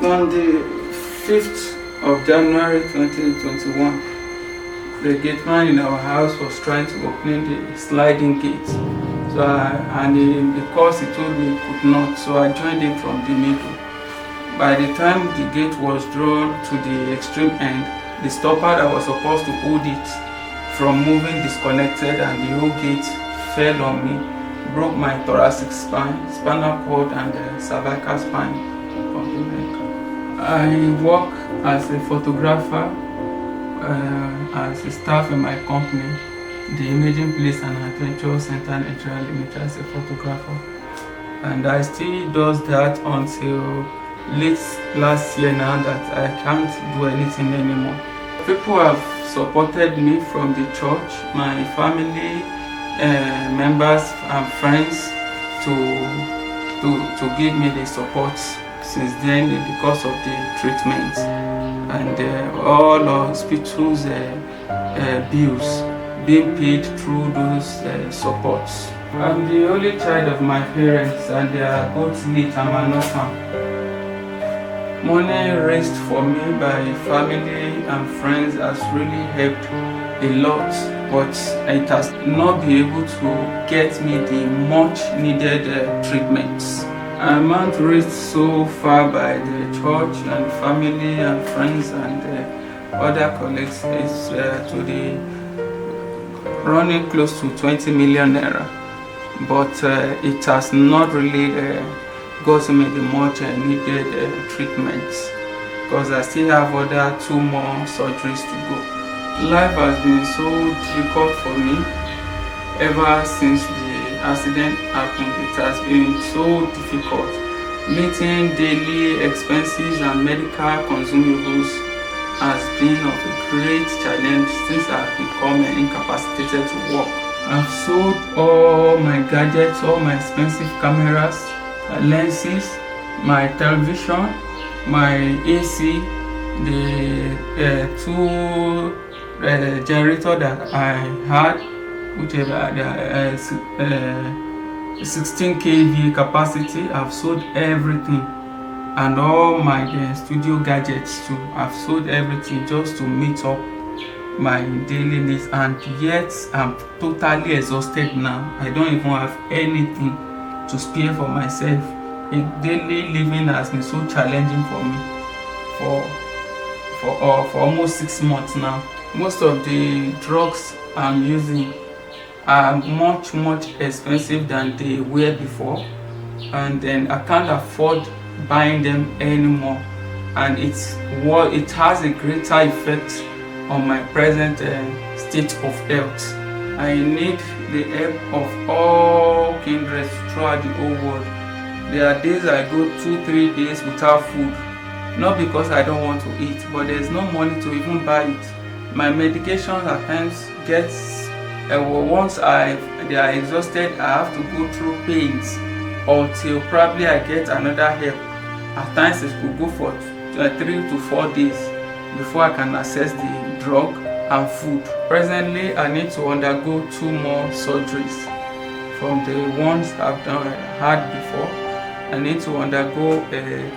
On the 5th of January 2021, the gate man in our house was trying to open the sliding gate. Because he told me he could not, so I joined him from the middle. By the time the gate was drawn to the extreme end, the stopper that was supposed to hold it from moving disconnected and the whole gate fell on me, broke my thoracic spine, spinal cord and cervical spine of the neck. I work as a photographer, as a staff in my company, the Imaging Place and Adventure Center Nigeria Limited, as a photographer. And I still do that until late last year now that I can't do anything anymore. People have supported me from the church, my family, members and friends to give me the support since then because of the treatment and all hospitals bills being paid through those supports. I'm the only child of my parents and they are both late and an orphan. Money raised for me by family and friends has really helped a lot, but it has not been able to get me the much needed treatments. Amount raised so far by the church and family and friends and other colleagues is to the running close to 20 million naira, but it has not really gotten me the much needed treatments because I still have other 2 more surgeries to go. Life has been so difficult for me ever since the accident happened. It has been so difficult. Meeting daily expenses and medical consumables has been of a great challenge since I've become incapacitated to walk. I've sold all my gadgets, all my expensive cameras, lenses, my television, my AC, the 2 generator that I had, which is 16 kV capacity. I've sold everything, and all my studio gadgets too. I've sold everything just to meet up my daily needs, and yet I'm totally exhausted now. I don't even have anything to spare for myself. Daily living has been so challenging for me for almost 6 months now. Most of the drugs I'm using are much expensive than they were before, and then I can't afford buying them anymore, and it has a greater effect on my present state of health. I need the help of all kindreds throughout the whole world. There are days I go 2-3 days without food, not because I don't want to eat, but there's no money to even buy it. My medications at times once they are exhausted, I have to go through pains until probably I get another help. At times it could go for 3 to 4 days before I can access the drug and food. Presently, I need to undergo 2 more surgeries from the ones I've had before. I need to undergo a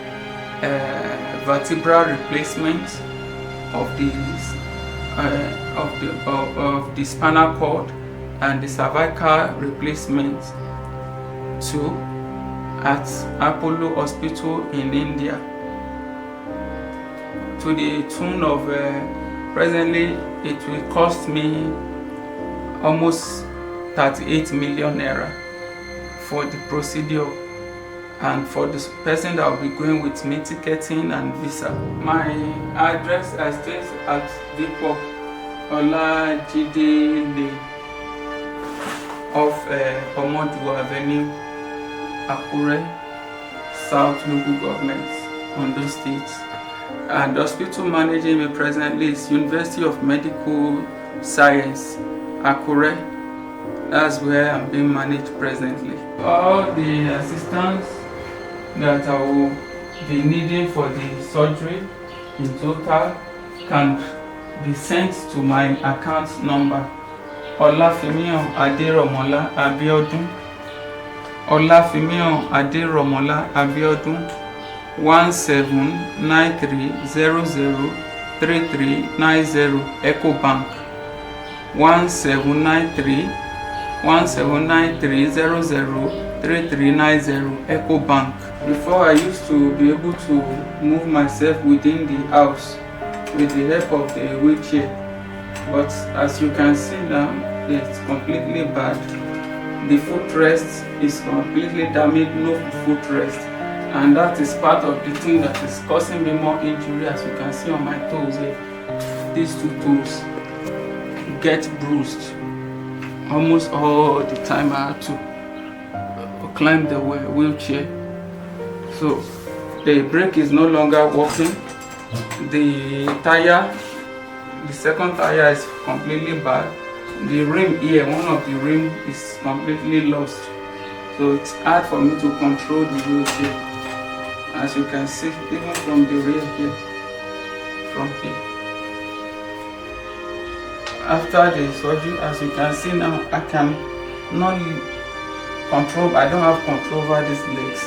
vertebral replacement of the spinal cord and the cervical replacement too at Apollo Hospital in India, to the tune of presently it will cost me almost 38 million naira for the procedure, and for the person that will be going with me, ticketing and visa. My address, I stay at Depot Olajide Lane off Omodu Avenue, Akure, South Local Government, Ondo State. And the hospital managing me presently is University of Medical Science, Akure. That's where I'm being managed presently. All the assistance that I will be needing for the surgery in total can be sent to my account number: Olafemion Ademola Abiodun. Olafemion Ademola Abiodun 1793003390 Ecobank. 1793003390 Ecobank. Before, I used to be able to move myself within the house with the help of the wheelchair, but as you can see now, it's completely bad. The footrest is completely damaged, no footrest, and that is part of the thing that is causing me more injury. As you can see on my toes here, these two toes get bruised almost all the time. I had to climb the wheelchair. So the brake is no longer working. The second tire is completely bad. The rim here, one of the rim is completely lost. So it's hard for me to control the wheelchair. As you can see, even from the rear here, from here. After the surgery, as you can see now, I can not control, I don't have control over these legs.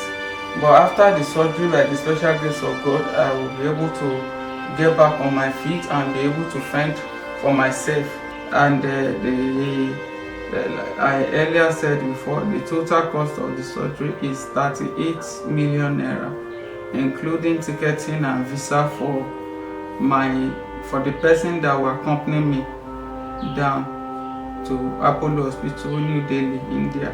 But after the surgery, by the special grace of God, I will be able to get back on my feet and be able to fend for myself. And I earlier said before, the total cost of the surgery is 38 million naira, including ticketing and visa for the person that will accompany me down to Apollo Hospital, New Delhi, India.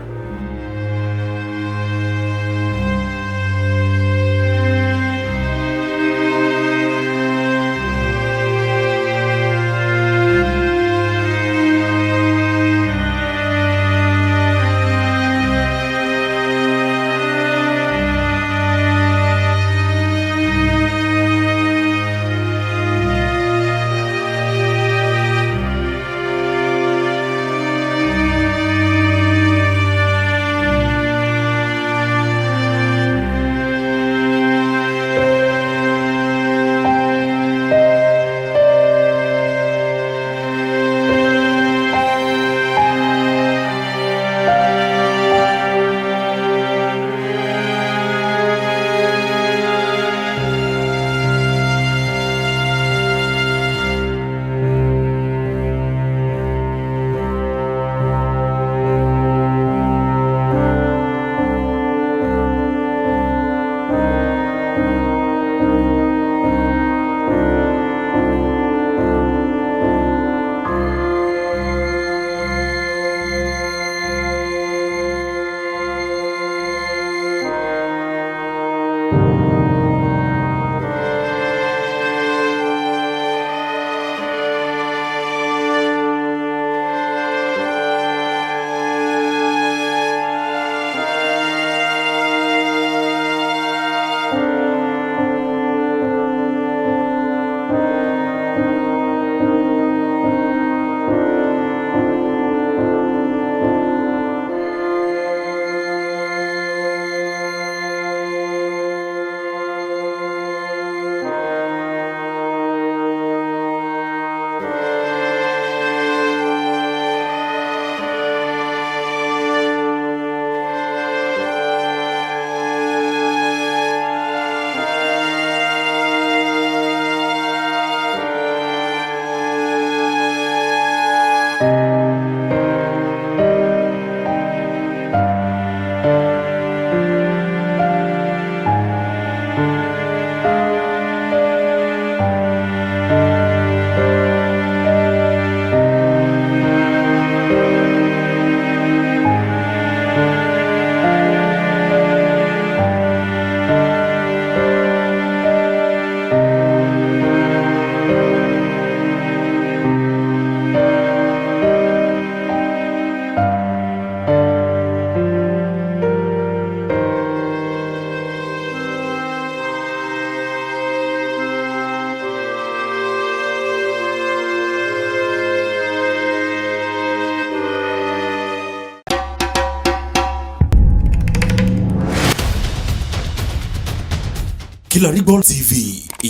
Kilarigbo TV,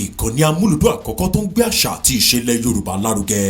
ìkànnì amúlùdún àkọ́kọ́ tó ń gbé àṣà àti ìṣẹ̀lẹ̀ Yorùbá lárugẹ.